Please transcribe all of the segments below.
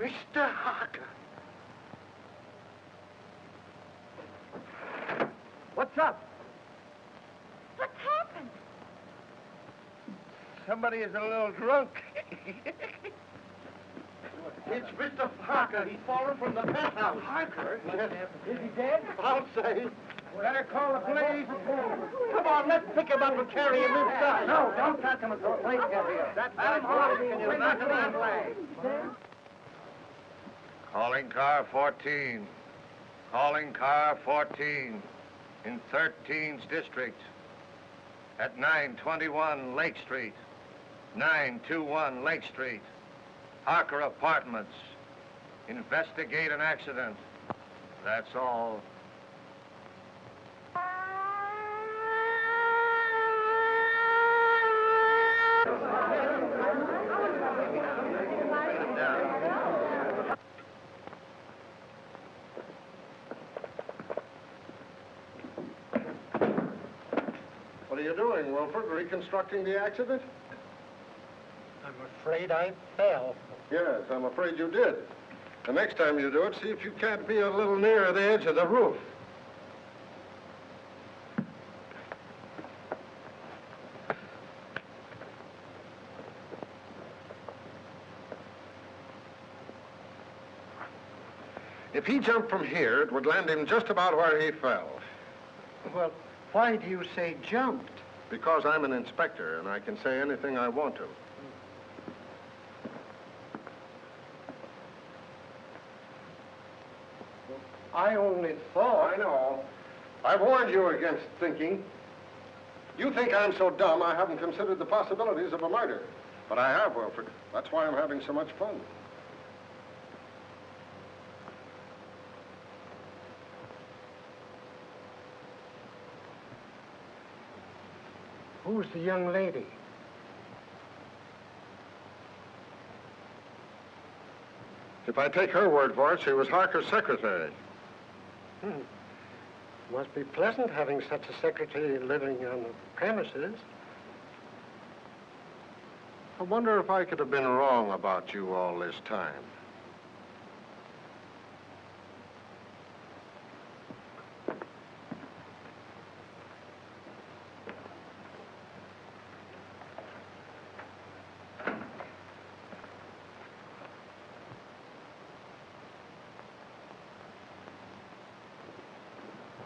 Mr. Harker. What's up? What's happened? Somebody is a little drunk. It's Mr. Harker. He's fallen from the penthouse. Harker? Is he dead? I'll say. Better call the police. Come on, let's pick him up and carry him inside. No, don't touch him until the police get here. That's Harvey. Can you knock him that way? Calling car 14. Calling car 14 in 13th District at 921 Lake Street. 921 Lake Street. Harker Apartments. Investigate an accident. That's all. What are you doing, Wilford? Reconstructing the accident? I'm afraid I fell. Yes, I'm afraid you did. The next time you do it, see if you can't be a little nearer the edge of the roof. If he jumped from here, it would land him just about where he fell. Well, why do you say jumped? Because I'm an inspector, and I can say anything I want to. I only thought... I know. I warned you against thinking. You think I'm so dumb I haven't considered the possibilities of a murder. But I have, Wilford. That's why I'm having so much fun. Who's the young lady? If I take her word for it, she was Harker's secretary. Must be pleasant having such a secretary living on the premises. I wonder if I could have been wrong about you all this time.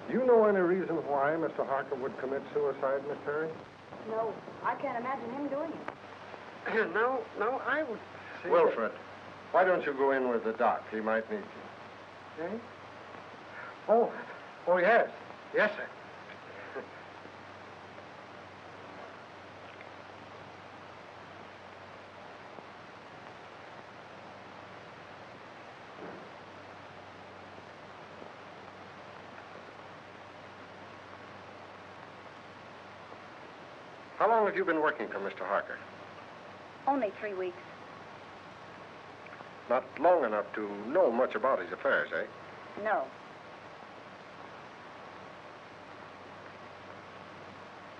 Do you know any reason why Mr. Harker would commit suicide, Miss Terry? No, I can't imagine him doing it. No, I would say... Wilfred, why don't you go in with the doc? He might need you. Eh? Oh, yes. Yes, sir. How long have you been working for Mr. Harker? Only 3 weeks. Not long enough to know much about his affairs, eh? No.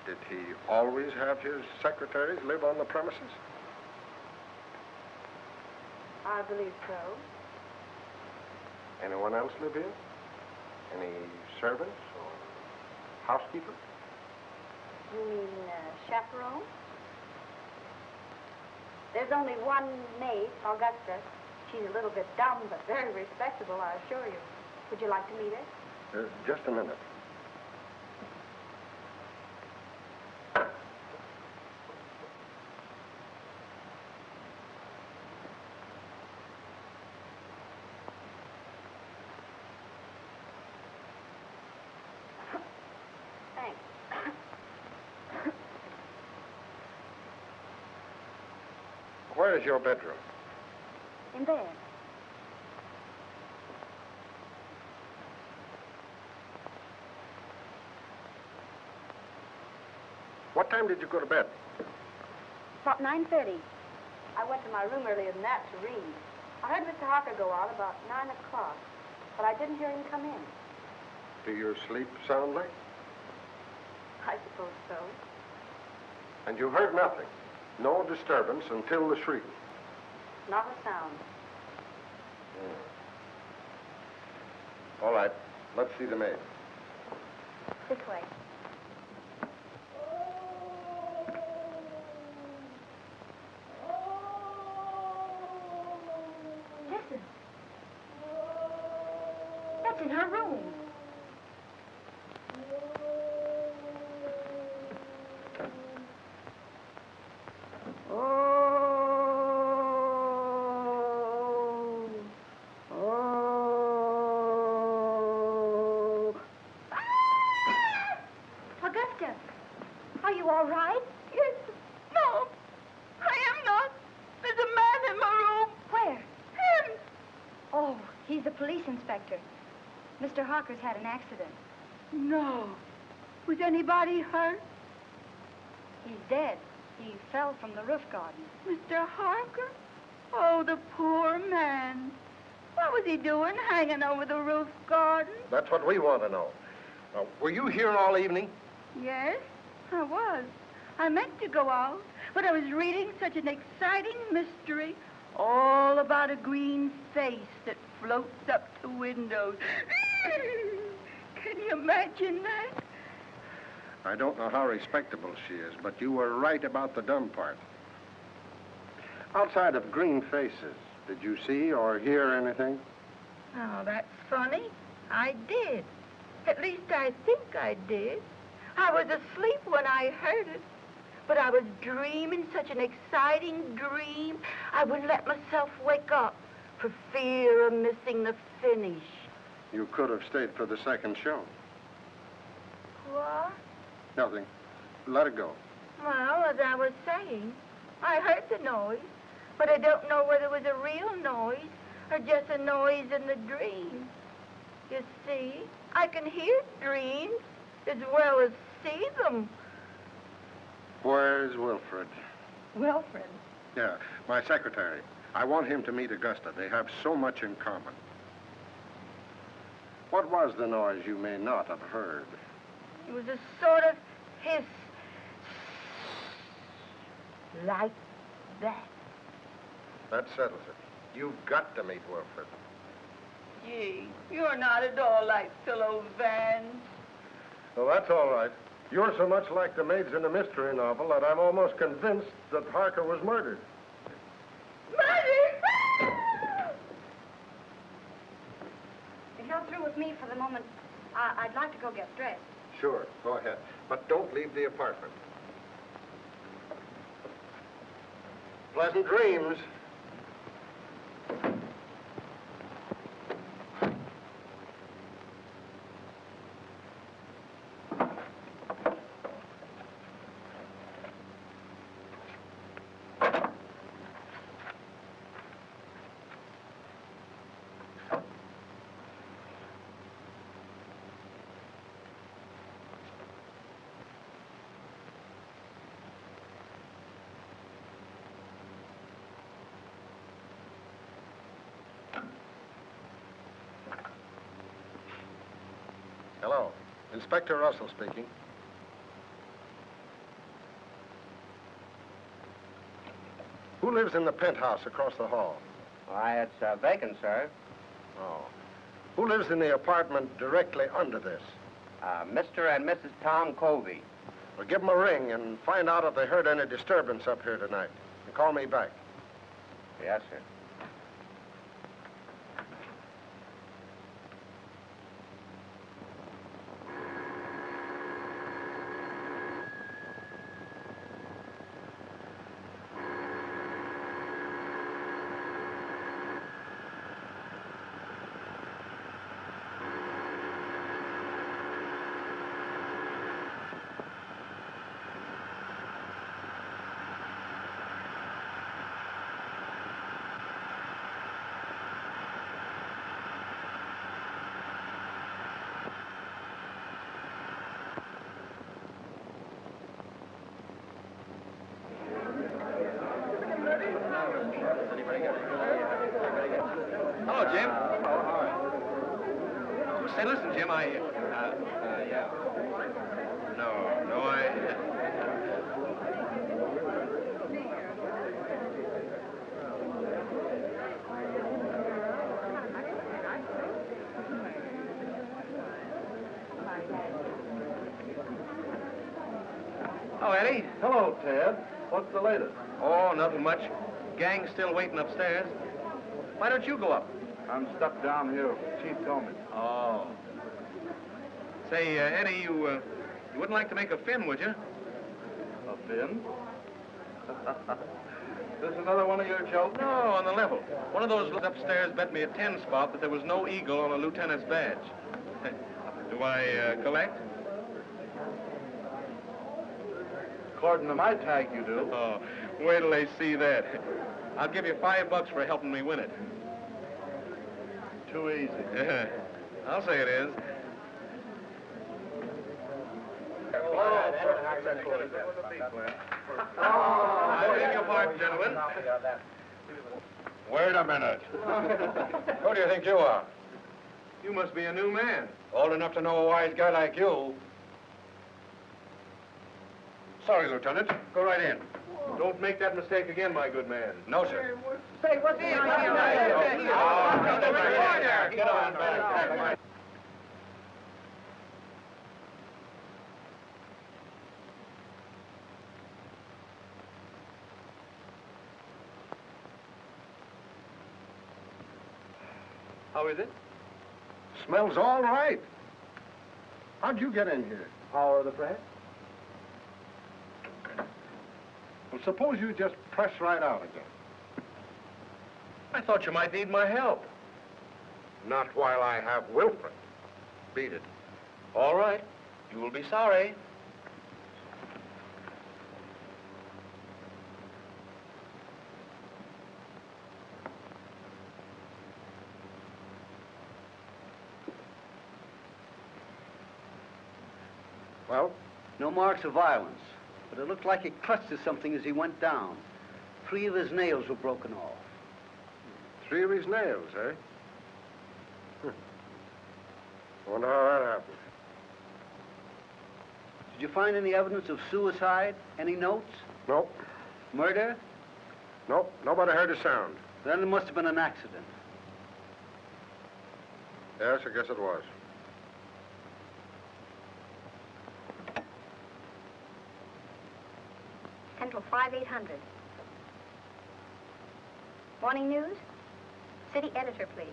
Did he always have his secretaries live on the premises? I believe so. Anyone else live here? Any servants or housekeepers? You mean chaperone? There's only one maid, Augusta. She's a little bit dumb, but very respectable, I assure you. Would you like to meet her? Just a minute. Thanks. Where is your bedroom? In bed. What time did you go to bed? About 9:30. I went to my room earlier than that to read. I heard Mr. Harker go out about 9 o'clock, but I didn't hear him come in. Do you sleep soundly? I suppose so. And you heard nothing? No disturbance until the shriek? Not a sound. All right. Let's see the maid. This way. Listen. That's in her room. Augusta, are you all right? Yes. No, I am not. There's a man in my room. Where? Him. Oh, he's the police inspector. Mr. Harker's had an accident. No. Was anybody hurt? He's dead. He fell from the roof garden. Mr. Harker? Oh, the poor man. What was he doing hanging over the roof garden? That's what we want to know. Were you here all evening? Yes, I was. I meant to go out, but I was reading such an exciting mystery, all about a green face that floats up to windows. Can you imagine that? I don't know how respectable she is, but you were right about the dumb part. Outside of green faces, did you see or hear anything? Oh, that's funny. I did. At least I think I did. I was asleep when I heard it. But I was dreaming such an exciting dream, I wouldn't let myself wake up for fear of missing the finish. You could have stayed for the second show. What? Nothing. Let it go. Well, as I was saying, I heard the noise, but I don't know whether it was a real noise or just a noise in the dream. You see, I can hear dreams as well as see them. Where's Wilfred? Wilfred? Yeah, my secretary. I want him to meet Augusta. They have so much in common. What was the noise you may not have heard? It was a sort of hiss. Like that. That settles it. You've got to meet Wilfred. Gee, you're not at all like Philo Vance. Well, that's all right. You're so much like the maids in a mystery novel that I'm almost convinced that Harker was murdered. Murdered? If you're through with me for the moment, I'd like to go get dressed. Sure, go ahead. But don't leave the apartment. Pleasant dreams. Hello. Inspector Russell speaking. Who lives in the penthouse across the hall? Why, it's vacant, sir. Oh. Who lives in the apartment directly under this? Mr. and Mrs. Tom Covey. Well, give them a ring and find out if they heard any disturbance up here tonight. And call me back. Yes, sir. Hello, Jim. Say, listen, Jim, yeah. No, Oh, Eddie. Hello, Ted. What's the latest? Oh, nothing much. Gang's still waiting upstairs. Why don't you go up? I'm stuck down here. Chief told me. Oh. Say, Eddie, you wouldn't like to make a fin, would you? A fin? This another one of your jokes? No, on the level. One of those upstairs bet me a 10 spot that there was no eagle on a lieutenant's badge. Do I collect? According to my tag, you do. Oh, wait till they see that. I'll give you $5 for helping me win it. Too easy. Yeah, I'll say it is. I beg your pardon, gentlemen. Wait a minute. Who do you think you are? You must be a new man. Old enough to know a wise guy like you. Sorry, Lieutenant. Go right in. Don't make that mistake again, my good man. No, sir. Say, what's the idea? Get on back. How is it? Smells all right. How'd you get in here? Power of the press? Well, suppose you just press right out again. I thought you might need my help. Not while I have Wilfred. Beat it. All right. You will be sorry. Well? No marks of violence, but it looked like he clutched at something as he went down. 3 of his nails were broken off. 3 of his nails, eh? Wonder how that happened. Did you find any evidence of suicide? Any notes? Nope. Murder? Nope. Nobody heard a sound. Then it must have been an accident. Yes, I guess it was. Central 5800. Morning news? City editor, please.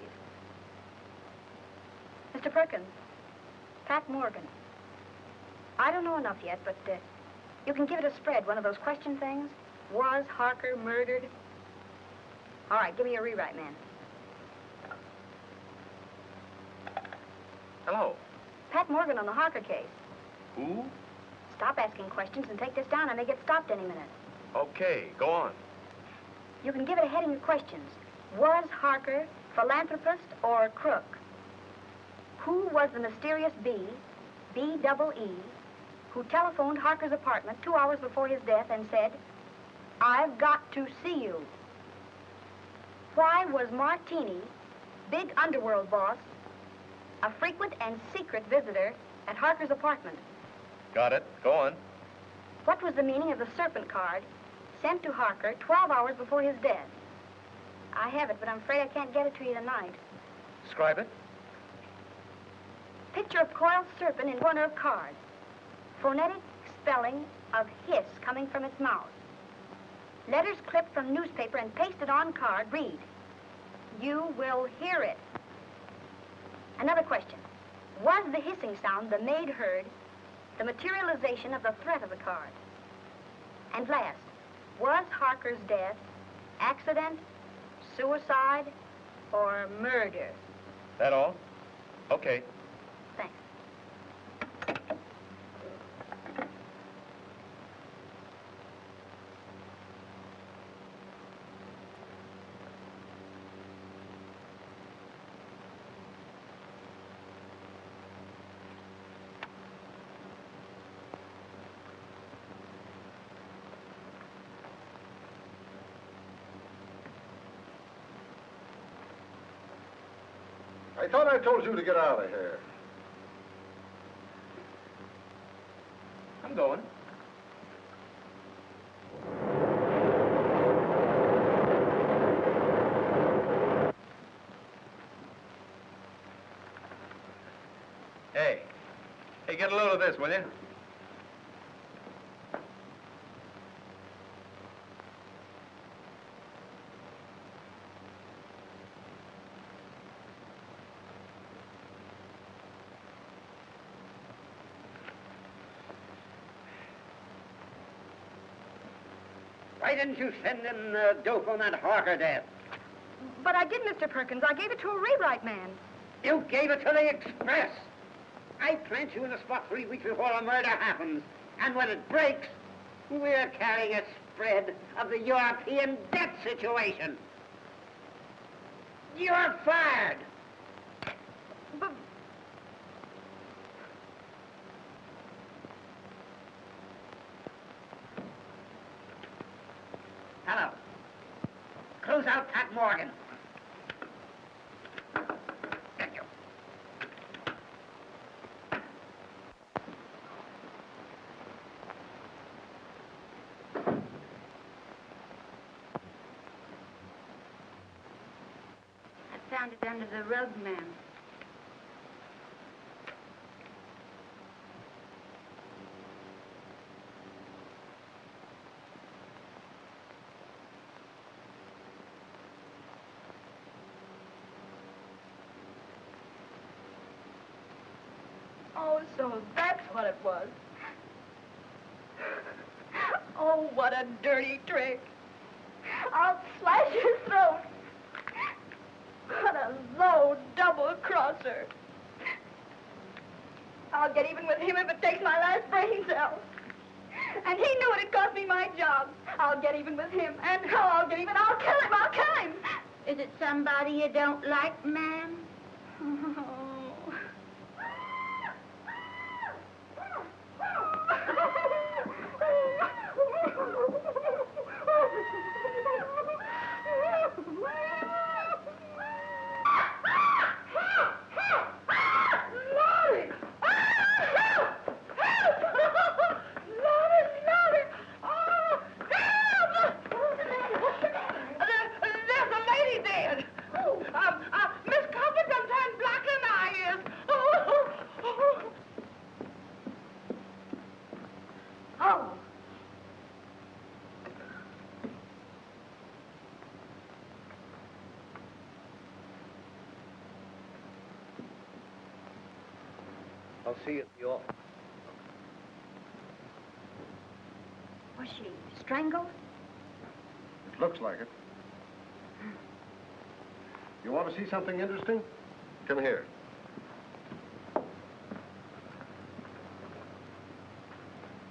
Mr. Perkins, Pat Morgan. I don't know enough yet, but you can give it a spread, one of those question things. Was Harker murdered? All right, give me a rewrite, man. Hello. Pat Morgan on the Harker case. Who? Stop asking questions and take this down. I may get stopped any minute. Okay, go on. You can give it a heading of questions. Was Harker philanthropist or crook? Who was the mysterious B-double-E, who telephoned Harker's apartment 2 hours before his death and said, "I've got to see you"? Why was Martini, big underworld boss, a frequent and secret visitor at Harker's apartment? Got it. Go on. What was the meaning of the serpent card sent to Harker 12 hours before his death? I have it, but I'm afraid I can't get it to you tonight. Describe it. Picture of coiled serpent in corner of card. Phonetic spelling of hiss coming from its mouth. Letters clipped from newspaper and pasted on card read, "You will hear it." Another question. Was the hissing sound the maid heard the materialization of the threat of the card? And last, was Harker's death accident, suicide, or murder? That all? Okay. Thanks. I thought I told you to get out of here. I'm going. Hey, get a load of this, will you? Why didn't you send in dope on that Harker death? But I did, Mr. Perkins. I gave it to a rewrite man. You gave it to the Express. I plant you in the spot 3 weeks before a murder happens. And when it breaks, we're carrying a spread of the European debt situation. You're fired. But... Hello. Close out Pat Morgan. Thank you. I found it under the rug, ma'am. Oh, so that's what it was. Oh, what a dirty trick. I'll slash his throat. What a low double-crosser. I'll get even with him if it takes my last brain cell. And he knew it'd cost me my job. I'll get even with him. And how I'll get even? I'll kill him. I'll kill him. Is it somebody you don't like, ma'am? I'll see you at the office. Was she strangled? It looks like it. You want to see something interesting? Come here.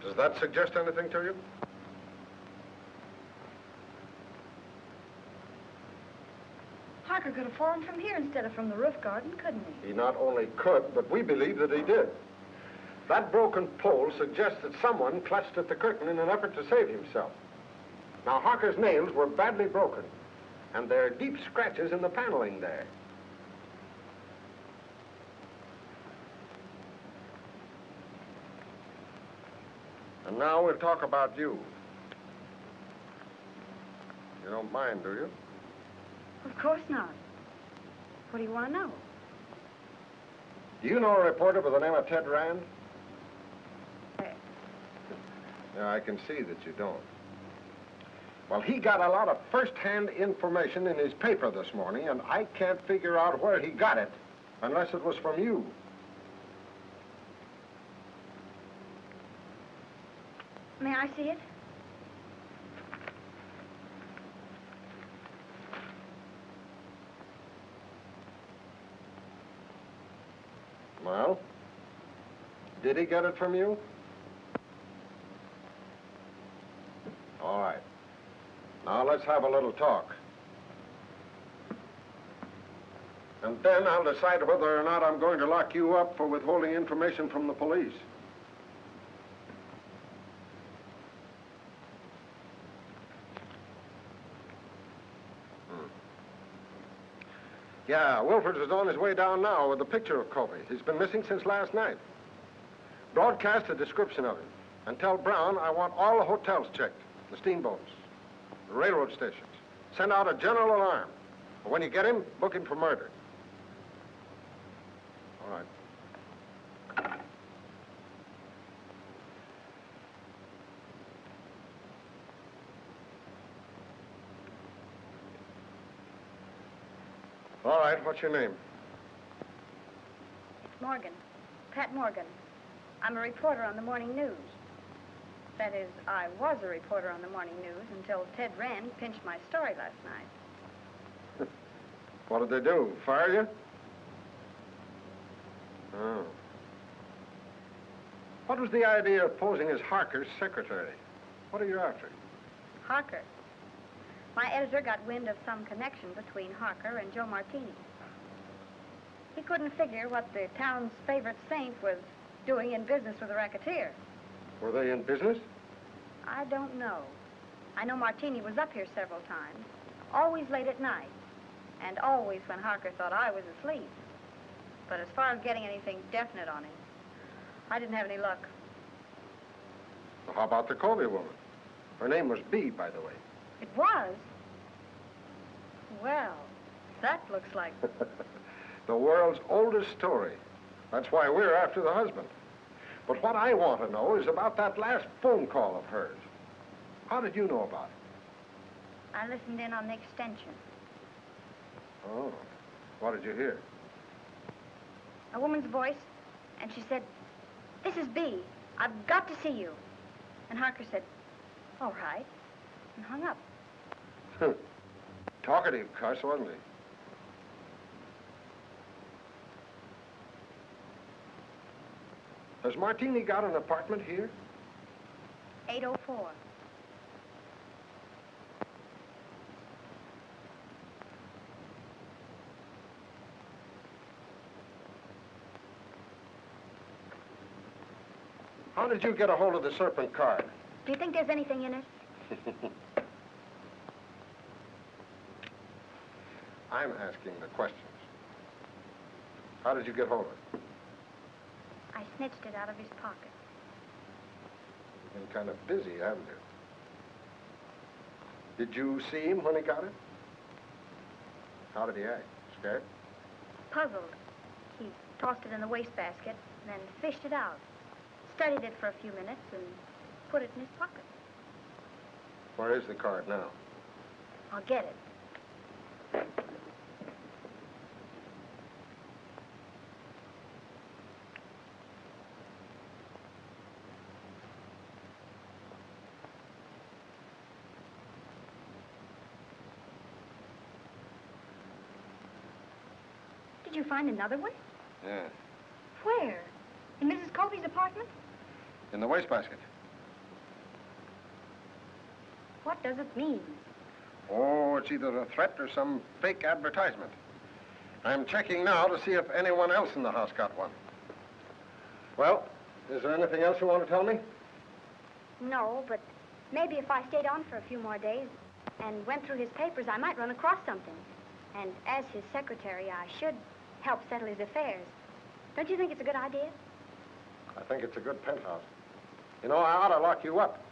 Does that suggest anything to you? Harker could have fallen from here instead of from the roof garden, couldn't he? He not only could, but we believe that he did. That broken pole suggests that someone clutched at the curtain in an effort to save himself. Now, Harker's nails were badly broken, and there are deep scratches in the paneling there. And now we'll talk about you. You don't mind, do you? Of course not. What do you want to know? Do you know a reporter by the name of Ted Rand? Yeah, I can see that you don't. Well, he got a lot of first-hand information in his paper this morning, and I can't figure out where he got it unless it was from you. May I see it? Well, did he get it from you? All right. Now let's have a little talk. And then I'll decide whether or not I'm going to lock you up for withholding information from the police. Yeah, Wilford is on his way down now with a picture of Kobe. He's been missing since last night. Broadcast a description of him. And tell Brown I want all the hotels checked, the steamboats, the railroad stations. Send out a general alarm. And when you get him, book him for murder. All right. All right, what's your name? It's Morgan. Pat Morgan. I'm a reporter on the morning news. That is, I was a reporter on the morning news until Ted Wren pinched my story last night. What did they do? Fire you? Oh. What was the idea of posing as Harker's secretary? What are you after? Harker. My editor got wind of some connection between Harker and Joe Martini. He couldn't figure what the town's favorite saint was doing in business with a racketeer. Were they in business? I don't know. I know Martini was up here several times, always late at night, and always when Harker thought I was asleep. But as far as getting anything definite on him, I didn't have any luck. Well, how about the Colby woman? Her name was Bee, by the way. It was? Well, that looks like... The world's oldest story. That's why we're after the husband. But what I want to know is about that last phone call of hers. How did you know about it? I listened in on the extension. Oh, what did you hear? A woman's voice, and she said, "This is Bee. I've got to see you." And Harker said, "All right," and hung up. Talkative cuss, wasn't he? Has Martini got an apartment here? 804. How did you get a hold of the Serpent card? Do you think there's anything in it? I'm asking the questions. How did you get hold of it? I snitched it out of his pocket. You've been kind of busy, haven't you? Did you see him when he got it? How did he act? Scared? Puzzled. He tossed it in the wastebasket, then fished it out. Studied it for a few minutes and put it in his pocket. Where is the card now? I'll get it. Did you find another one? Yeah. Where? In Mrs. Colby's apartment? In the wastebasket. What does it mean? Oh, it's either a threat or some fake advertisement. I'm checking now to see if anyone else in the house got one. Well, is there anything else you want to tell me? No, but maybe if I stayed on for a few more days and went through his papers, I might run across something. And as his secretary, I should help settle his affairs. Don't you think it's a good idea? I think it's a good penthouse. You know, I ought to lock you up.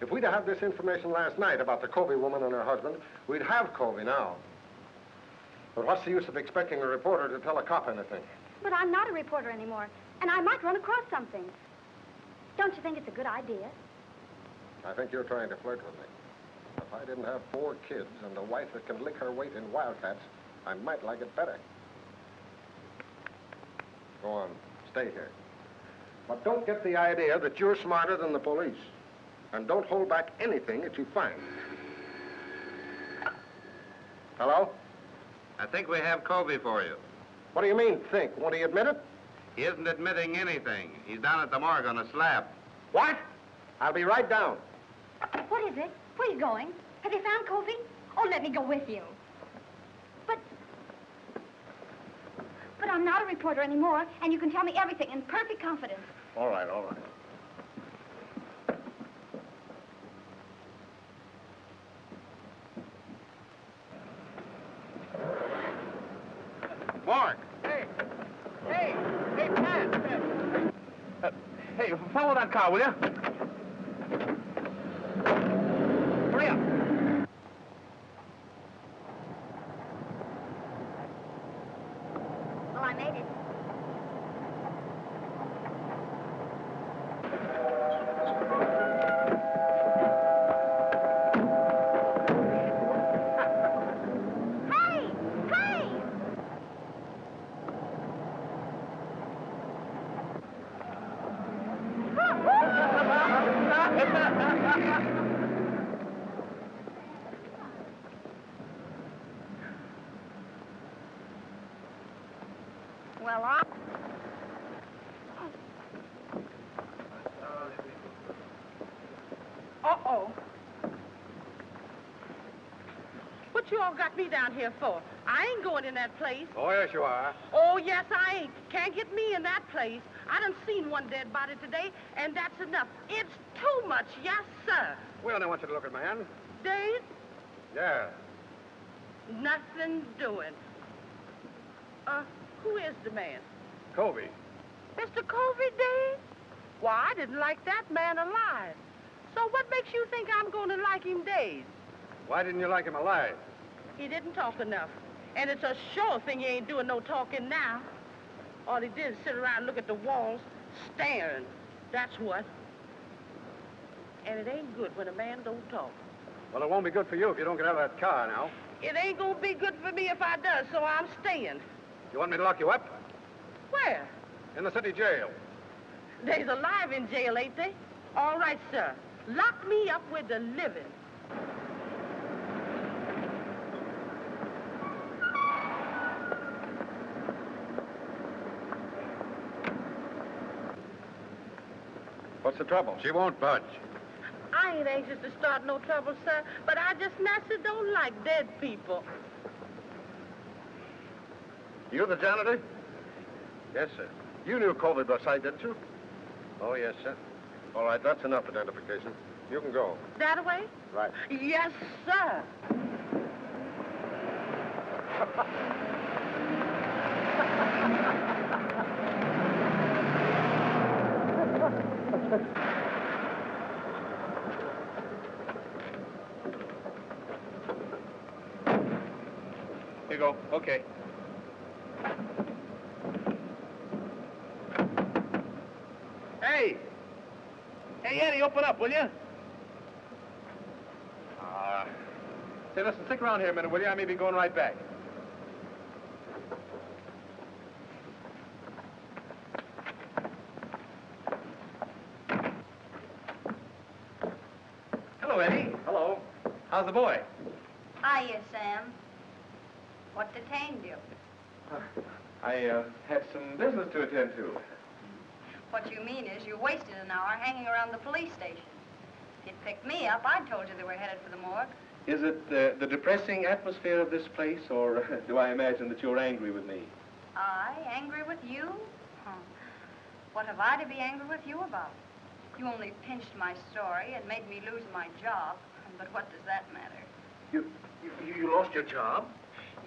If we'd have had this information last night about the Colby woman and her husband, we'd have Colby now. But what's the use of expecting a reporter to tell a cop anything? But I'm not a reporter anymore, and I might run across something. Don't you think it's a good idea? I think you're trying to flirt with me. If I didn't have 4 kids and a wife that can lick her weight in wildcats, I might like it better. Go on, stay here. But don't get the idea that you're smarter than the police. And don't hold back anything that you find. Hello? I think we have Colby for you. What do you mean, think? Won't he admit it? He isn't admitting anything. He's down at the morgue on a slab. What? I'll be right down. What is it? Where are you going? Have you found Colby? Oh, let me go with you. But I'm not a reporter anymore, and you can tell me everything in perfect confidence. All right, all right. Morgue! Hey, Pat! Hey, follow that car, will you? Hurry up. Well, I made it. Hey! Well, I... Uh-oh. What you all got me down here for? I ain't going in that place. Oh, yes, you are. Oh, yes, I ain't. Can't get me in that place. I done seen one dead body today, and that's enough. It's too much, yes, sir. Well, I want you to look at my hand. Dave, Yeah. nothing doing. Who is the man? Covey. Mr. Covey, Dave? Why, I didn't like that man alive. So what makes you think I'm going to like him dead? Why didn't you like him alive? He didn't talk enough. And it's a sure thing he ain't doing no talking now. All he did is sit around and look at the walls, staring. That's what. And it ain't good when a man don't talk. Well, it won't be good for you if you don't get out of that car now. It ain't gonna be good for me if I does, so I'm staying. You want me to lock you up? Where? In the city jail. They's alive in jail, ain't they? All right, sir. Lock me up with the living. What's the trouble? She won't budge. I ain't anxious to start no trouble, sir, but I just naturally don't like dead people. You the janitor? Yes, sir. You knew Covey by sight, didn't you? Oh, yes, sir. All right, that's enough identification. You can go. That way? Right. Yes, sir. Here you go. Okay. Hey! Hey, Eddie, open up, will you? Say, listen, stick around here a minute, will you? I may be going right back. Hello, Eddie. Hello. How's the boy? Hiya, Sam. What detained you? I had some business to attend to. What you mean is you wasted an hour hanging around the police station. If you'd picked me up, I'd told you they were headed for the morgue. Is it the depressing atmosphere of this place, or do I imagine that you're angry with me? I? Angry with you? Huh. What have I to be angry with you about? You only pinched my story and made me lose my job. But what does that matter? You lost your job?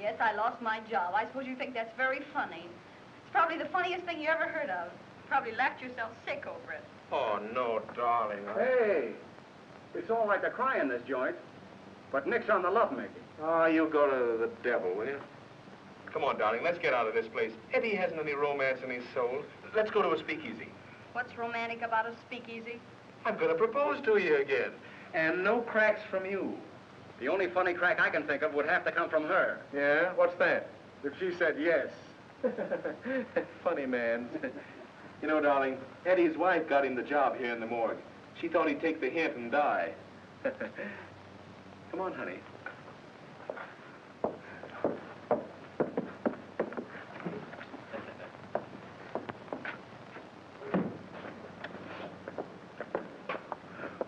Yes, I lost my job. I suppose you think that's very funny. It's probably the funniest thing you ever heard of. Probably laughed yourself sick over it. Oh, no, darling. Hey, it's all right to cry in this joint, but nix on the lovemaking. Oh, you go to the devil, will you? Come on, darling, let's get out of this place. Eddie hasn't any romance in his soul. Let's go to a speakeasy. What's romantic about a speakeasy? I'm going to propose to you again. And no cracks from you. The only funny crack I can think of would have to come from her. Yeah? What's that? If she said yes. Funny man. You know, darling, Eddie's wife got him the job here in the morgue. She thought he'd take the hint and die. Come on, honey.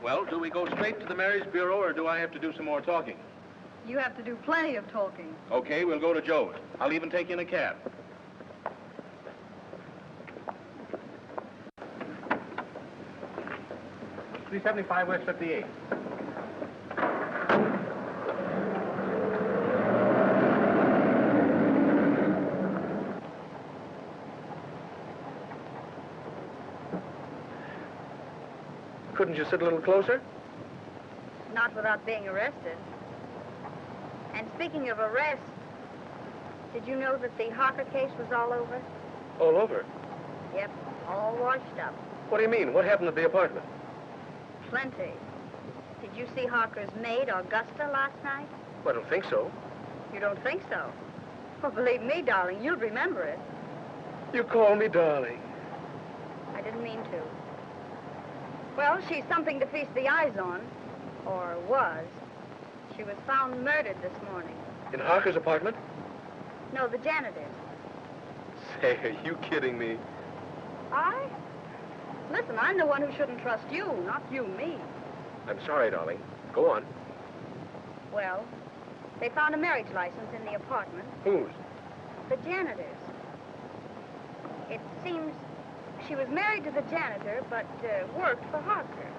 Well, do we go straight to the Marriage Bureau, or do I have to do some more talking? You have to do plenty of talking. Okay, we'll go to Joe's. I'll even take you in a cab. $375 West 58. Couldn't you sit a little closer? Not without being arrested. And speaking of arrest, did you know that the Harker case was all over? All over? Yep, all washed up. What do you mean? What happened at the apartment? Plenty. Did you see Harker's maid, Augusta, last night? I don't think so. You don't think so? Well, believe me, darling, you'll remember it. You call me darling. I didn't mean to. Well, she's something to feast the eyes on. Or was. She was found murdered this morning. In Harker's apartment? No, the janitor's. Say, are you kidding me? I? Listen, I'm the one who shouldn't trust you, not you me. I'm sorry, darling. Go on. Well, they found a marriage license in the apartment. Whose? The janitor's. It seems she was married to the janitor, but worked for Harker.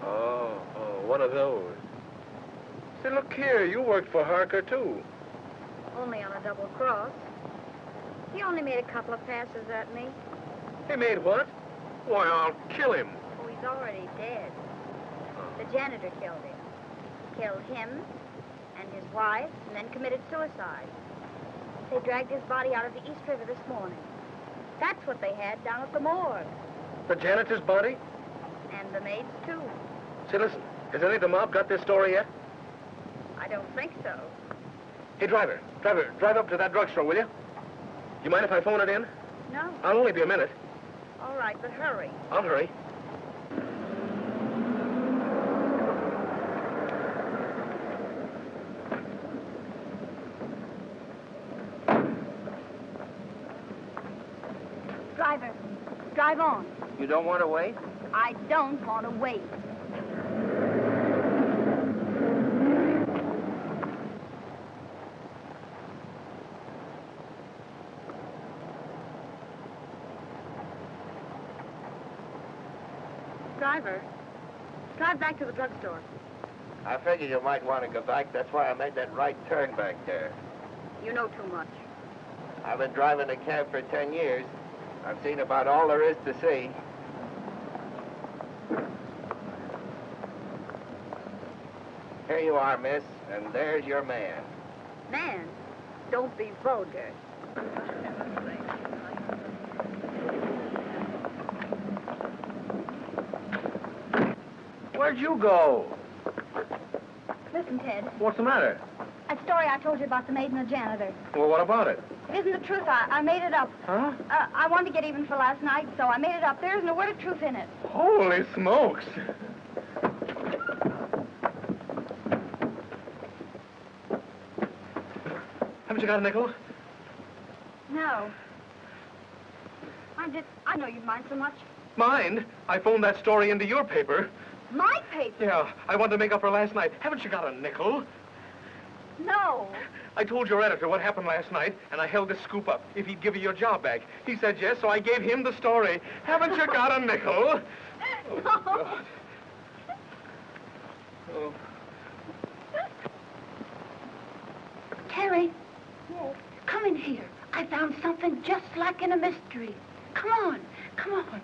Oh, one of those. Say, look here, you worked for Harker, too. Only on a double cross. He only made a couple of passes at me. He made what? Why, I'll kill him. Oh, he's already dead. The janitor killed him. Killed him and his wife, and then committed suicide. They dragged his body out of the East River this morning. That's what they had down at the morgue. The janitor's body? And the maid's, too. Say, listen, has any of the mob got this story yet? I don't think so. Hey, driver, drive up to that drugstore, will you? You mind if I phone it in? No. I'll only be a minute. All right, but hurry. I'll hurry. Driver, drive on. You don't want to wait? I don't want to wait. Driver, drive back to the drugstore. I figured you might want to go back. That's why I made that right turn back there. You know too much. I've been driving a cab for 10 years. I've seen about all there is to see. Here you are, miss, and there's your man. Man, don't be vulgar. Where'd you go? Listen, Ted. What's the matter? That story I told you about the maid and the janitor. Well, what about it? It isn't the truth. I made it up. Huh? I wanted to get even for last night, so I made it up. There isn't a word of truth in it. Holy smokes. Haven't you got a nickel? No. I know you'd mind so much. Mind? I phoned that story into your paper. My paper? Yeah, I wanted to make up for last night. Haven't you got a nickel? No. I told your editor what happened last night, and I held this scoop up if he'd give you your job back. He said yes, so I gave him the story. Haven't you got a nickel? Oh, No. God. Oh. Terry, come in here. I found something just like in a mystery. Come on, come on.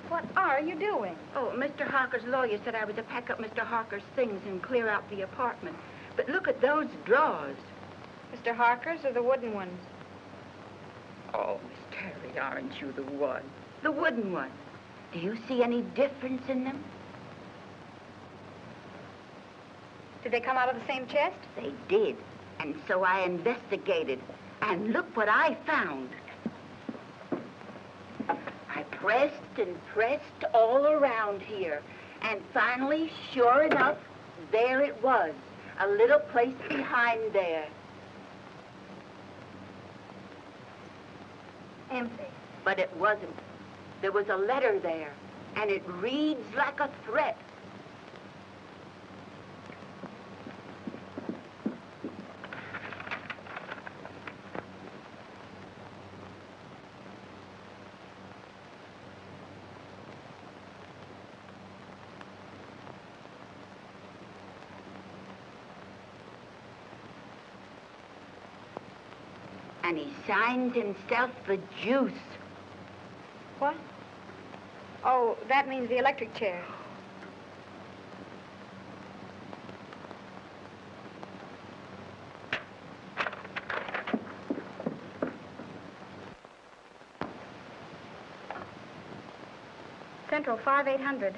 What are you doing? Oh, Mr. Harker's lawyer said I was to pack up Mr. Harker's things and clear out the apartment. But look at those drawers. Mr. Harker's or the wooden ones? Oh, Miss Terry, aren't you the one? The wooden one. Do you see any difference in them? Did they come out of the same chest? They did. And so I investigated. And look what I found. I pressed and pressed all around here. And finally, sure enough, there it was. A little place behind there. Empty. But it wasn't. There was a letter there. And it reads like a threat. And he signs himself the Juice. What? Oh, that means the electric chair. Central 5800.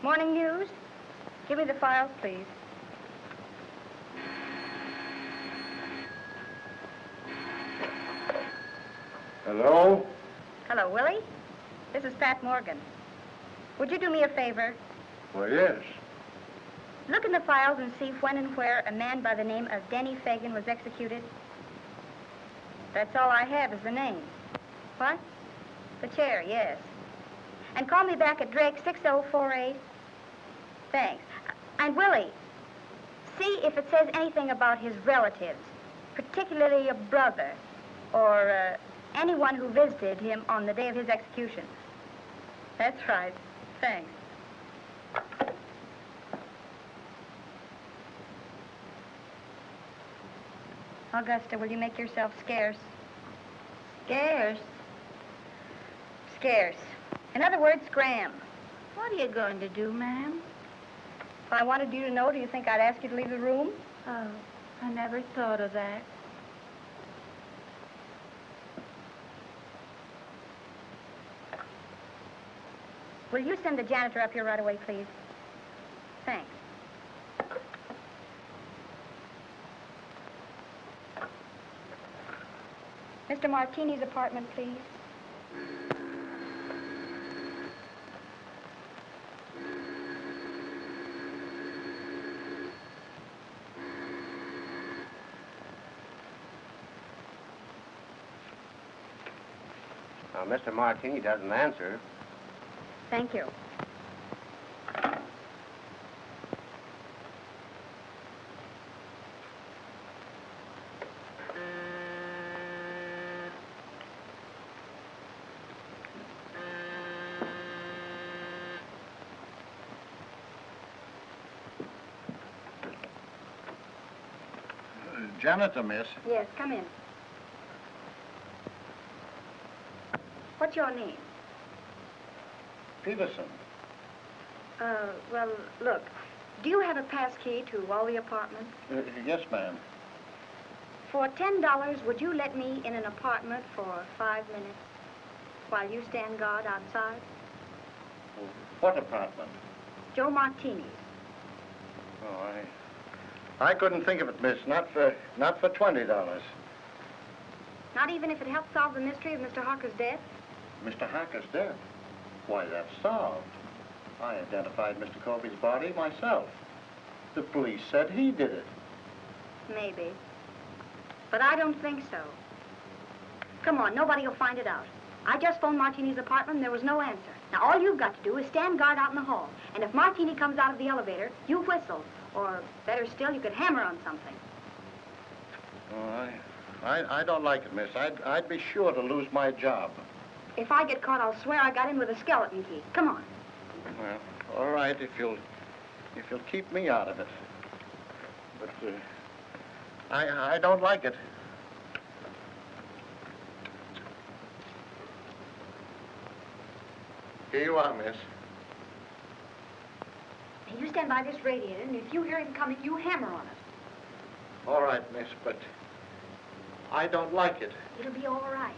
Morning news. Give me the files, please. Hello? Hello, Willie. This is Pat Morgan. Would you do me a favor? Well, yes. Look in the files and see when and where a man by the name of Denny Fagan was executed. That's all I have is the name. What? The chair, yes. And call me back at Drake 6048. Thanks. And Willie, see if it says anything about his relatives, particularly a brother or anyone who visited him on the day of his execution. That's right. Thanks. Augusta, will you make yourself scarce? Scarce? Scarce. In other words, scram. What are you going to do, ma'am? If I wanted you to know, do you think I'd ask you to leave the room? Oh, I never thought of that. Will you send the janitor up here right away, please? Thanks. Mr. Martini's apartment, please. Now, Mr. Martini doesn't answer. Thank you. Janitor, miss. Yes, come in. What's your name? Peterson. Well, look, do you have a pass key to all the apartments? Yes, ma'am. For $10, would you let me in an apartment for 5 minutes while you stand guard outside? What apartment? Joe Martini's. Oh, I couldn't think of it, miss. Not for $20. Not even if it helps solve the mystery of Mr. Harker's death? Mr. Harker's death? Why, that's solved. I identified Mr. Colby's body myself. The police said he did it. Maybe. But I don't think so. Come on, nobody will find it out. I just phoned Martini's apartment and there was no answer. Now, all you've got to do is stand guard out in the hall. And if Martini comes out of the elevator, you whistle. Or, better still, you could hammer on something. Oh, I don't like it, miss. I'd be sure to lose my job. If I get caught, I'll swear I got in with a skeleton key. Come on. Well, all right, if you'll keep me out of it. But I don't like it. Here you are, miss. Hey, you stand by this radiator, and if you hear him coming, you hammer on it. All right, miss, but I don't like it. It'll be all right.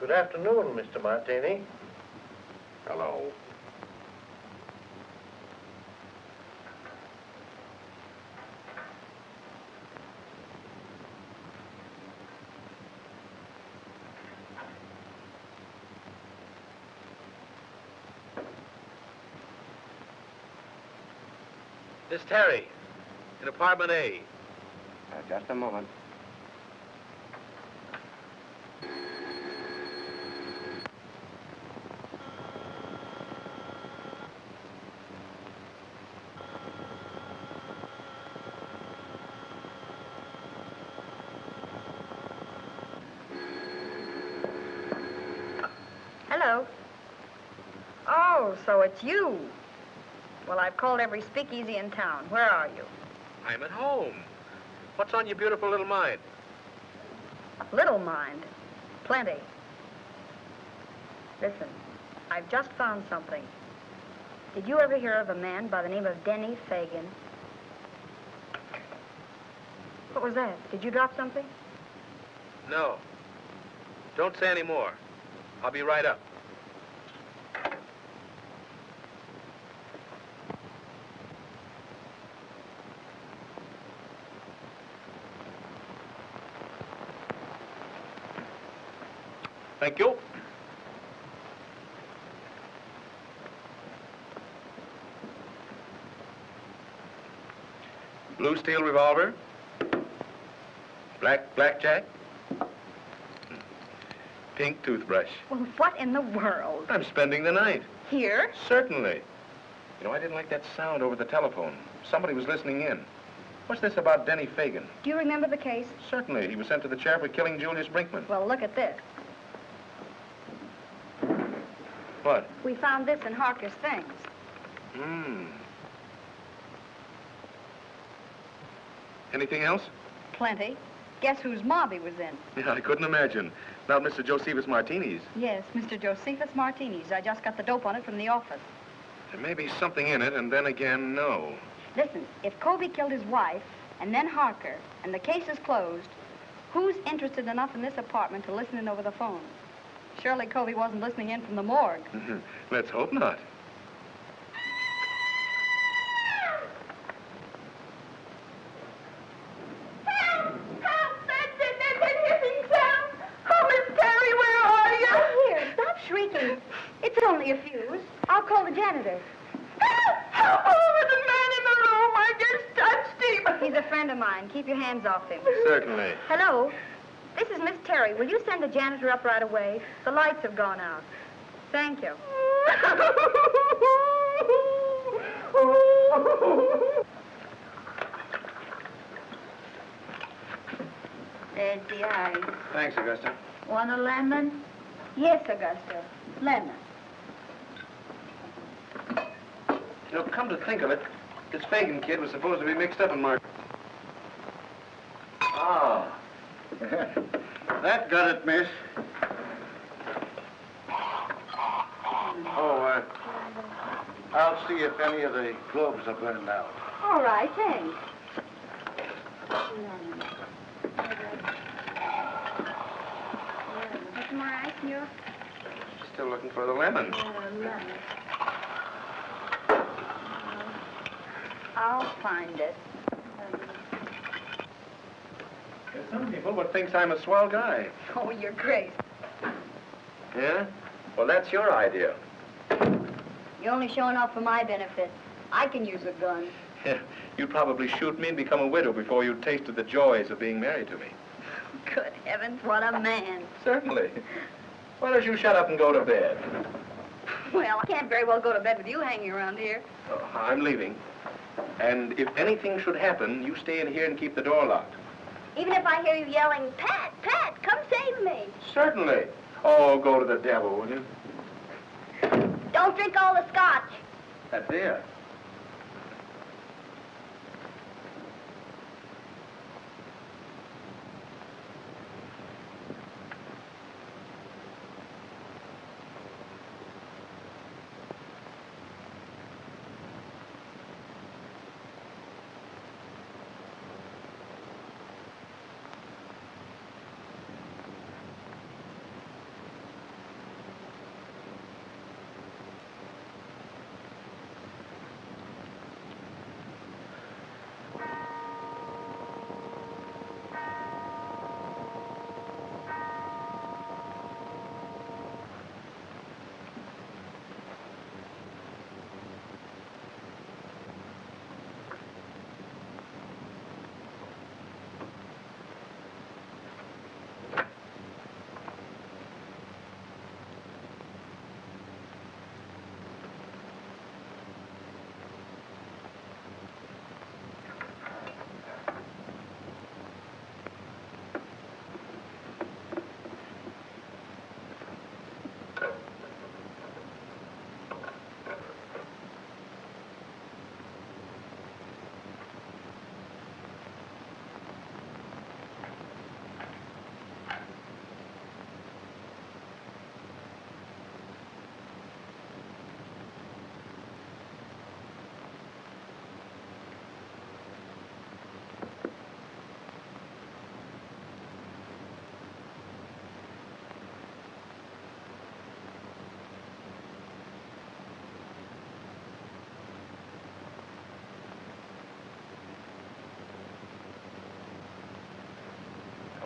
Good afternoon, Mr. Martini. Hello. Miss Terry, in apartment A. Just a moment. Hello. Oh, so it's you. Well, I've called every speakeasy in town. Where are you? I'm at home. What's on your beautiful little mind? Little mind. Plenty. Listen, I've just found something. Did you ever hear of a man by the name of Denny Fagan? What was that? Did you drop something? No. Don't say any more. I'll be right up. Thank you. Blue steel revolver. Blackjack. Pink toothbrush. Well, what in the world? I'm spending the night. Here? Certainly. You know, I didn't like that sound over the telephone. Somebody was listening in. What's this about Denny Fagan? Do you remember the case? Certainly. He was sent to the chair for killing Julius Brinkman. Well, look at this. What? We found this in Harker's things. Anything else? Plenty. Guess whose mob he was in? Yeah, I couldn't imagine. Not Mr. Josephus Martini's. Yes, Mr. Josephus Martini's. I just got the dope on it from the office. There may be something in it, and then again, no. Listen, if Colby killed his wife, and then Harker, and the case is closed, who's interested enough in this apartment to listen in over the phone? Surely Colby wasn't listening in from the morgue. Let's hope not. Shrieking. It's only a fuse. I'll call the janitor. Help! Oh, there's a man in the room. I just touched him. He's a friend of mine. Keep your hands off him. Certainly. Hello. This is Miss Terry. Will you send the janitor up right away? The lights have gone out. Thank you. There's the eye. Thanks, Augusta. Want a lemon? Yes, Augusta. Lemon. You know, come to think of it, this Fagan kid was supposed to be mixed up in Mark. Ah. That got it, miss. Oh, I'll see if any of the globes are burned out. All right, thanks. What's more ice in your... Still looking for the lemon. lemon. I'll find it. There's some people would think I'm a swell guy. Oh, you're crazy. Yeah? Well, that's your idea. You're only showing off for my benefit. I can use a gun. Yeah, you'd probably shoot me and become a widow before you'd tasted the joys of being married to me. Good heavens, what a man. Certainly. Why don't you shut up and go to bed? Well, I can't very well go to bed with you hanging around here. Oh, I'm leaving. And if anything should happen, you stay in here and keep the door locked. Even if I hear you yelling, Pat, Pat, come save me. Certainly. Oh, go to the devil, will you? Don't drink all the scotch. That's it.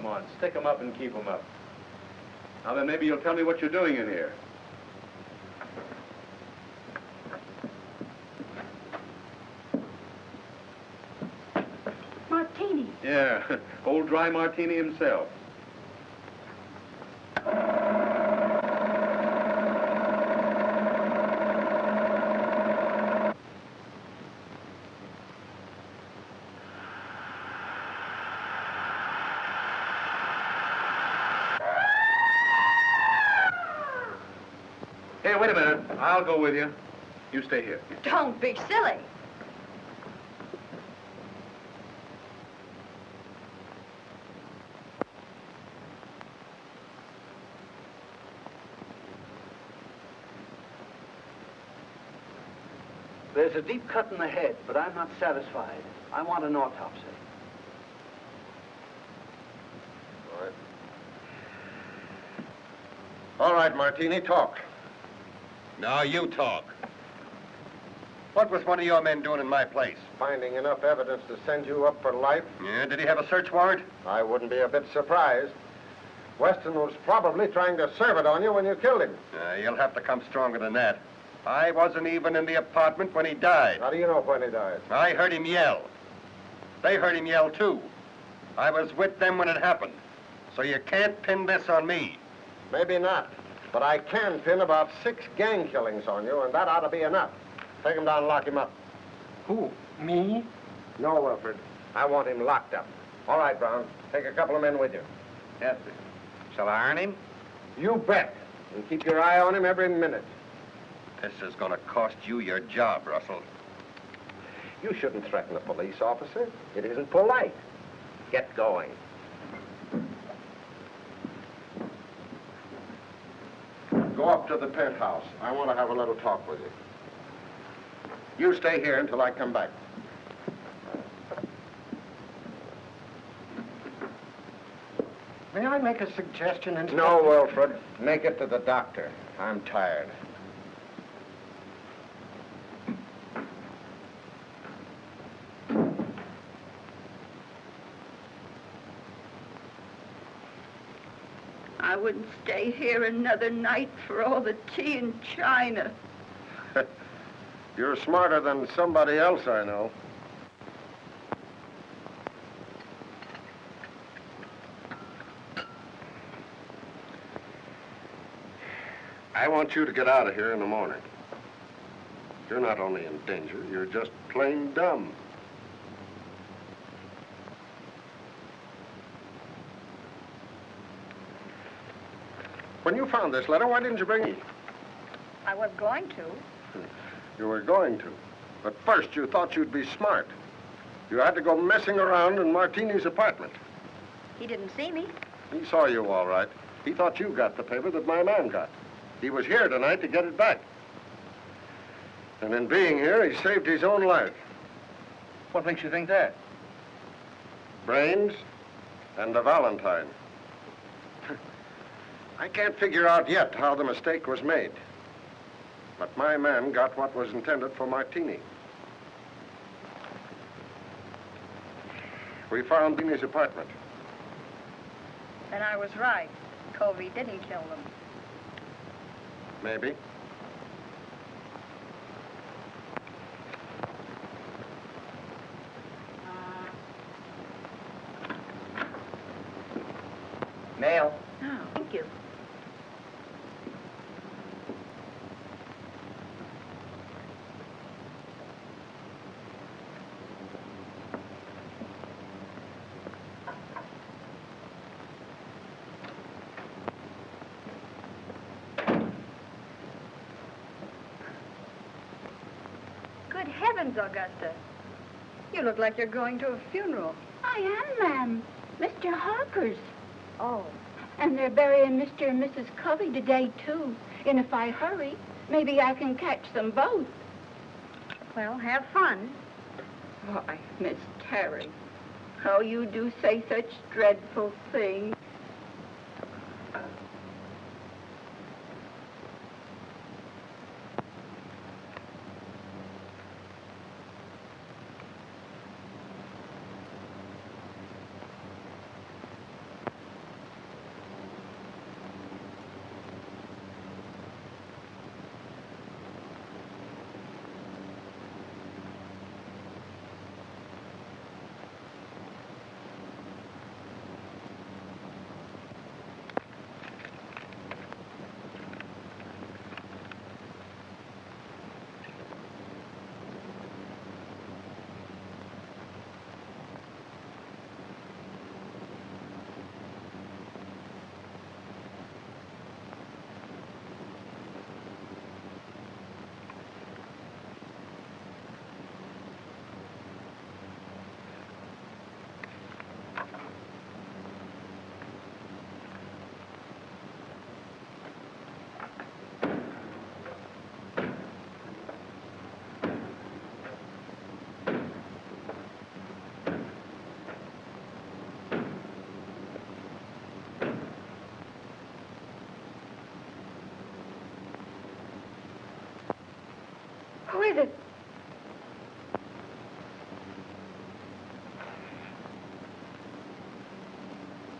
Come on, stick 'em up and keep 'em up. Now then, maybe you'll tell me what you're doing in here. Martini. Yeah, old dry martini himself. Hey, wait a minute. I'll go with you. You stay here. Don't be silly. There's a deep cut in the head, but I'm not satisfied. I want an autopsy. All right, Martini, talk. Now you talk. What was one of your men doing in my place? Finding enough evidence to send you up for life? Yeah, did he have a search warrant? I wouldn't be a bit surprised. Weston was probably trying to serve it on you when you killed him. You'll have to come stronger than that. I wasn't even in the apartment when he died. How do you know when he died? I heard him yell. They heard him yell, too. I was with them when it happened. So you can't pin this on me. Maybe not. But I can pin about 6 gang killings on you, and that ought to be enough. Take him down and lock him up. Who? Me? No, Wilfred. I want him locked up. All right, Brown. Take a couple of men with you. Yes, sir. Shall I earn him? You bet. And keep your eye on him every minute. This is going to cost you your job, Russell. You shouldn't threaten a police officer. It isn't polite. Get going. Go up to the penthouse. I want to have a little talk with you. You stay here until I come back. May I make a suggestion, Inspector? No, Wilfred. Make it to the doctor. I'm tired. I wouldn't stay here another night for all the tea and china. You're smarter than somebody else I know. I want you to get out of here in the morning. You're not only in danger, you're just plain dumb. When you found this letter, why didn't you bring it? I was going to. You were going to. But first, you thought you'd be smart. You had to go messing around in Martini's apartment. He didn't see me. He saw you all right. He thought you got the paper that my man got. He was here tonight to get it back. And in being here, he saved his own life. What makes you think that? Brains and a Valentine. I can't figure out yet how the mistake was made. But my man got what was intended for Martini. We found Martini's apartment. Then I was right. Covey didn't kill them. Maybe. Mail. Oh, thank you. Good heavens, Augusta. You look like you're going to a funeral. I am, ma'am. Mr. Harper's. Oh. And they're burying Mr. and Mrs. Covey today, too. And if I hurry, maybe I can catch them both. Well, have fun. Why, Miss Terry, how you do say such dreadful things.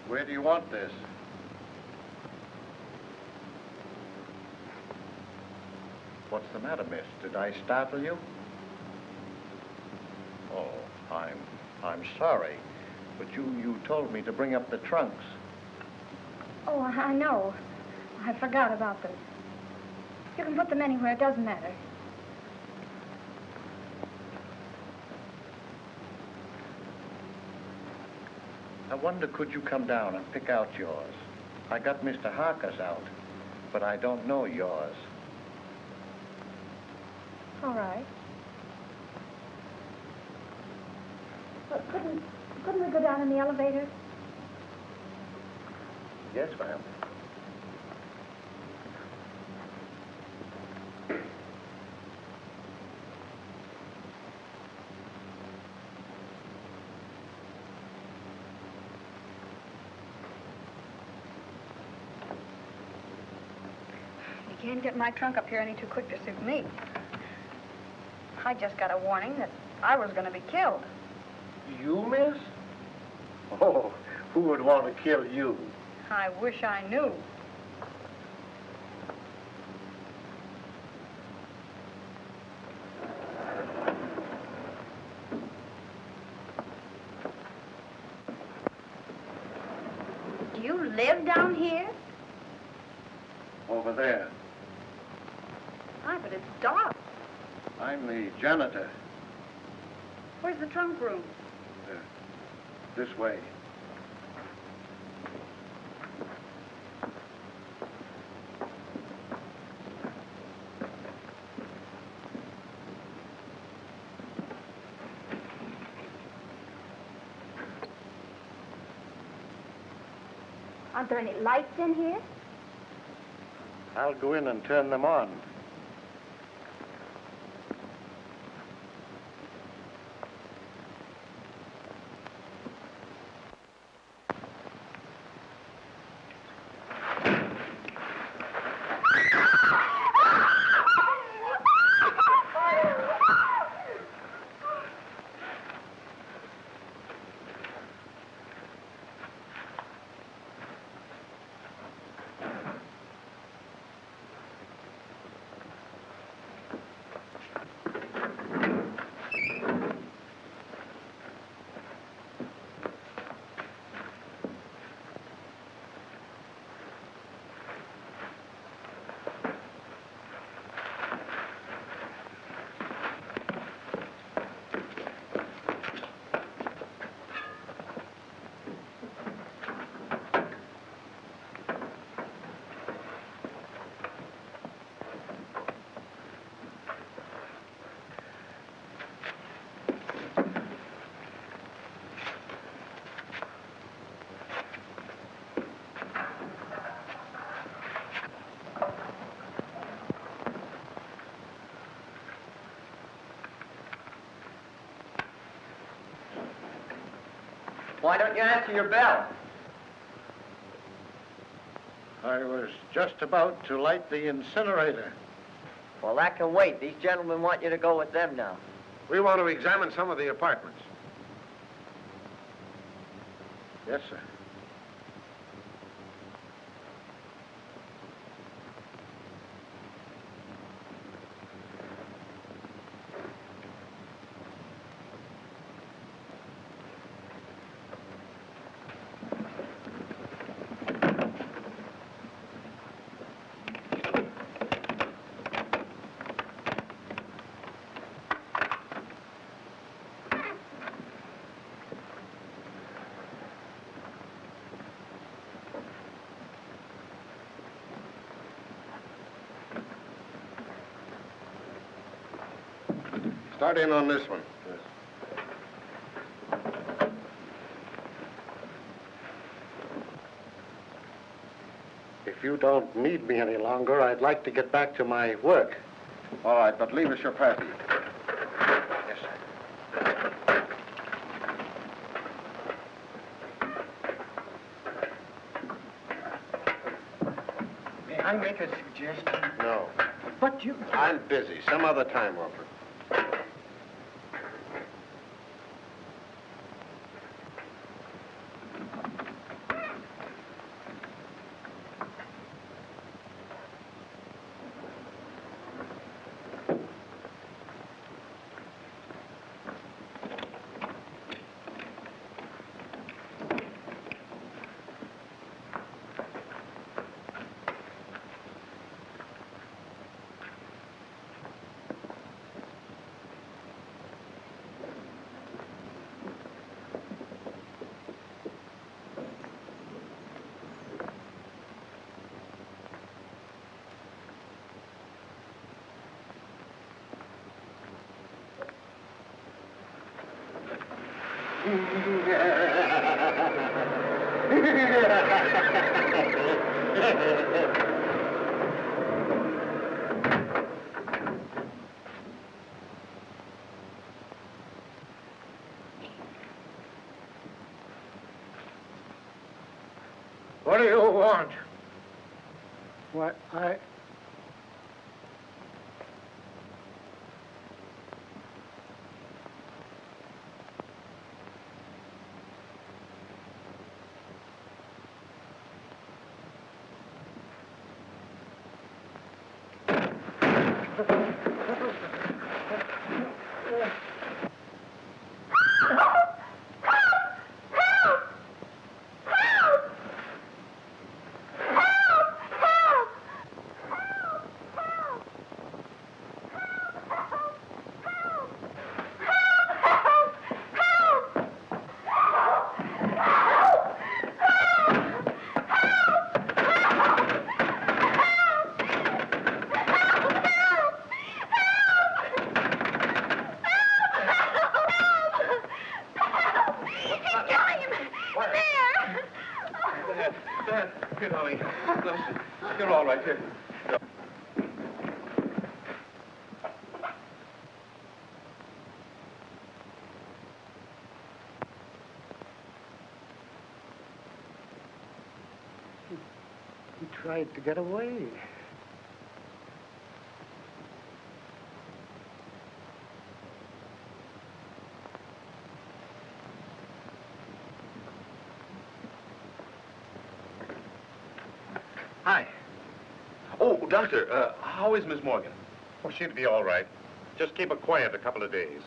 Where do you want this? What's the matter, miss? Did I startle you? Oh, I'm sorry. But you told me to bring up the trunks. Oh, I know. I forgot about them. You can put them anywhere. It doesn't matter. I wonder, could you come down and pick out yours? I got Mr. Harker's out, but I don't know yours. All right. But couldn't we go down in the elevator? Yes, ma'am. You can't get my trunk up here any too quick to suit me. I just got a warning that I was going to be killed. You, miss? Oh, who would want to kill you? I wish I knew. Do you live down here? Over there. Hi, but it's dark. I'm the janitor. Where's the trunk room? This way. Aren't there any lights in here? I'll go in and turn them on. Why don't you answer your bell? I was just about to light the incinerator. Well, that can wait. These gentlemen want you to go with them now. We want to examine some of the apartments. Yes, sir. Start in on this one. If you don't need me any longer, I'd like to get back to my work. All right, but leave us your pappy. Yes, sir. May I make a suggestion? No. But you... I'm busy. Some other time, Wilfred. What do you want? What, Here, darling. Listen, you're all right here. he tried to get away. Hi. Oh, Doctor, how is Miss Morgan? Oh, she'll be all right. Just keep her quiet a couple of days.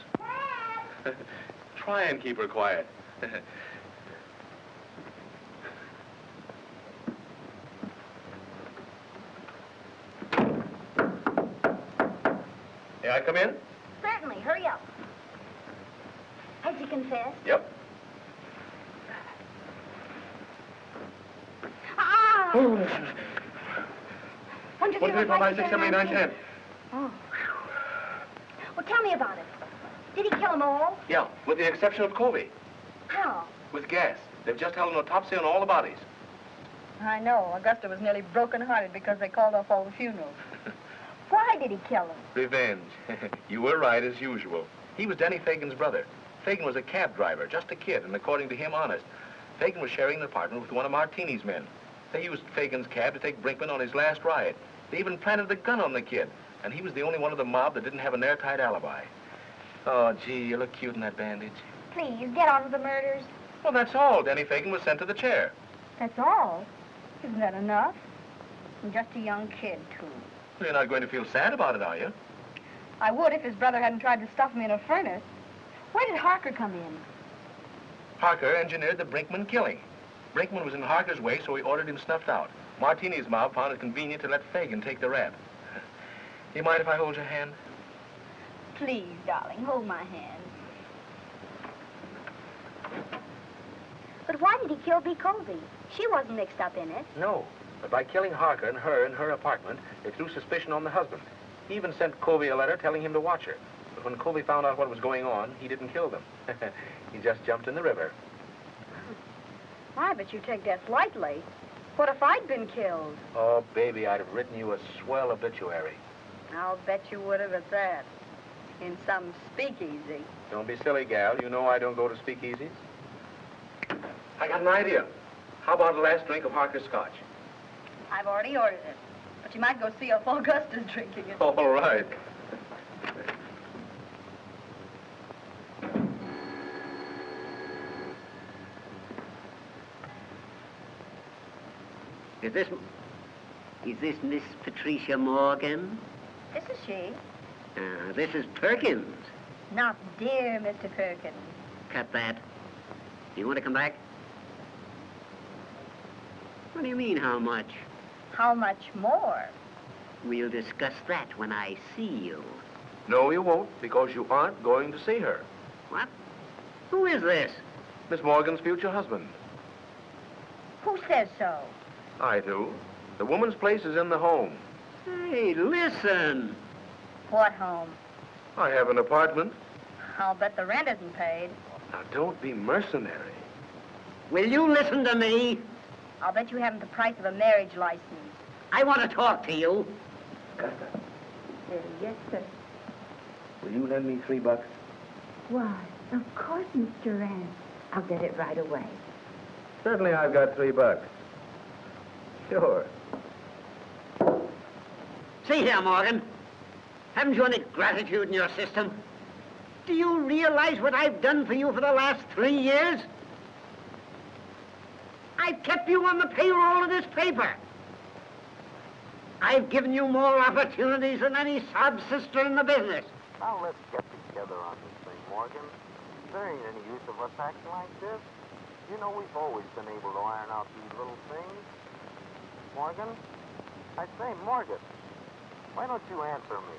Try and keep her quiet. May I come in? Certainly. Hurry up. Has he confessed? Yep. Ah! Oh. 1, 2, 3, 4, 5, 6, 7, 8, 9, 10. Oh. Well, tell me about it. Did he kill them all? Yeah, with the exception of Covey. How? With gas. They've just held an autopsy on all the bodies. I know. Augusta was nearly broken-hearted because they called off all the funerals. Why did he kill them? Revenge. You were right, as usual. He was Denny Fagan's brother. Fagan was a cab driver, just a kid, and according to him, honest. Fagan was sharing an apartment with one of Martini's men. They used Fagan's cab to take Brinkman on his last ride. They even planted a gun on the kid, and he was the only one of the mob that didn't have an airtight alibi. Oh, gee, you look cute in that bandage. Please, get on with the murders. Well, that's all. Denny Fagan was sent to the chair. That's all? Isn't that enough? I'm just a young kid, too. Well, you're not going to feel sad about it, are you? I would if his brother hadn't tried to stuff me in a furnace. Where did Harker come in? Harker engineered the Brinkman killing. Brinkman was in Harker's way, so he ordered him snuffed out. Martini's mob found it convenient to let Fagan take the rap. Do you mind if I hold your hand? Please, darling, hold my hand. But why did he kill B. Colby? She wasn't mixed up in it. No, but by killing Harker and her in her apartment, they threw suspicion on the husband. He even sent Colby a letter telling him to watch her. But when Colby found out what was going on, he didn't kill them. He just jumped in the river. Why, but you take that lightly. What if I'd been killed? Oh, baby, I'd have written you a swell obituary. I'll bet you would have at that. In some speakeasy. Don't be silly, gal. You know I don't go to speakeasies. I got an idea. How about the last drink of Harker's scotch? I've already ordered it. But you might go see if Augusta's drinking it. All right. Is this Miss Patricia Morgan? This is she. This is Perkins. Not dear Mr. Perkins. Cut that. You want to come back? What do you mean, how much? How much more? We'll discuss that when I see you. No, you won't, because you aren't going to see her. What? Who is this? Miss Morgan's future husband. Who says so? I do. The woman's place is in the home. Hey, listen. What home? I have an apartment. I'll bet the rent isn't paid. Now, don't be mercenary. Will you listen to me? I'll bet you haven't the price of a marriage license. I want to talk to you. Yes, sir. Will you lend me $3? Why, of course, Mr. Rand. I'll get it right away. Certainly I've got $3. Sure. See here, Morgan. Haven't you any gratitude in your system? Do you realize what I've done for you for the last 3 years? I've kept you on the payroll of this paper. I've given you more opportunities than any sob sister in the business. Now let's get together on this thing, Morgan. There ain't any use of us acting like this. You know we've always been able to iron out these little things. Morgan? I say, Morgan, why don't you answer me?